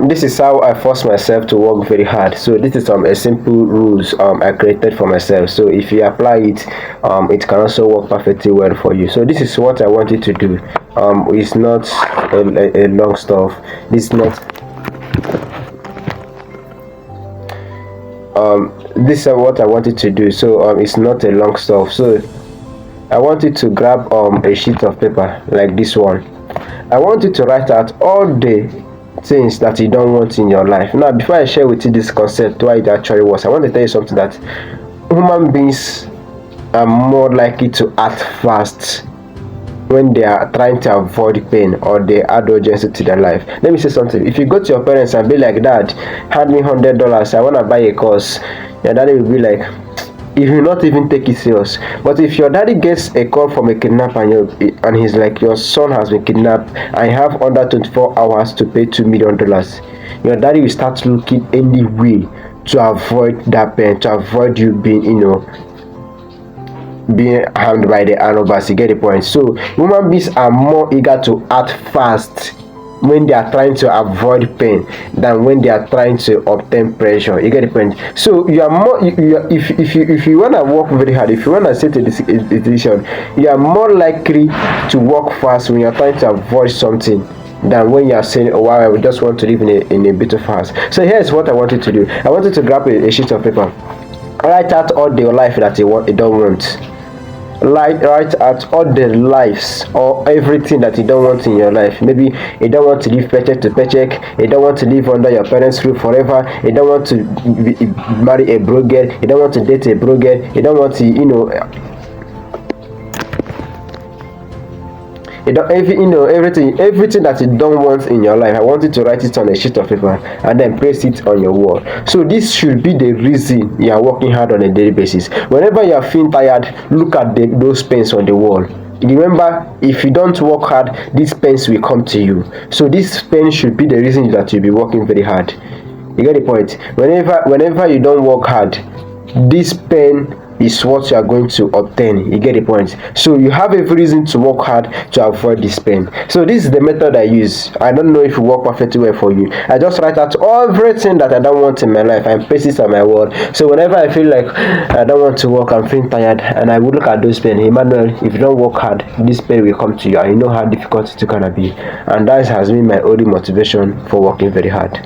This is how I force myself to work very hard. So this is a simple rules I created for myself. So if you apply it, it can also work perfectly well for you. So this is what I wanted to do. It's not a long stuff. This is not this is what I wanted to do. So it's not a long stuff. So I wanted to grab a sheet of paper like this one. I want you to write out all the things that you don't want in your life. Now, before I share with you this concept, why it actually was, I want to tell you something that human beings are more likely to act fast when they are trying to avoid pain or they add urgency to their life. Let me say something. If you go to your parents and be like, Dad, hand me $100, I want to buy a course, your daddy will be like, if you not even take it serious. But if your daddy gets a call from a kidnapper and he's like, your son has been kidnapped, I have under 24 hours to pay $2 million, your daddy will start looking any way to avoid that pain, to avoid you being being harmed by the robbers. You get the point? So human beings are more eager to act fast when they are trying to avoid pain than when they are trying to obtain pressure. You get the point? So you are more if you want to work very hard, if you want to set a decision, you are more likely to work fast when you are trying to avoid something than when you are saying, oh wow, I just want to live in a bit of house. So here's what I wanted to do. I wanted to grab a sheet of paper, write out all the life that you don't want. Write out all the lives or everything that you don't want in your life. Maybe you don't want to live paycheck to paycheck, you don't want to live under your parents' roof forever, you don't want to marry a broke girl, you don't want to date a broke girl, you don't want to everything that you don't want in your life. I want you to write it on a sheet of paper and then place it on your wall. So this should be the reason you are working hard on a daily basis. Whenever you are feeling tired, look at those pens on the wall. Remember, if you don't work hard, these pens will come to you. So this pen should be the reason that you'll be working very hard. You get the point? Whenever you don't work hard, this pen is what you are going to obtain. You get the point? So you have every reason to work hard to avoid this pain. So this is the method I use. I don't know if it works perfectly well for you. I just write out everything that I don't want in my life and paste it on my wall. So whenever I feel like I don't want to work, I'm feeling tired, and I would look at those pain. Emmanuel, if you don't work hard, this pain will come to you, and you know how difficult it's gonna be. And that has been my only motivation for working very hard.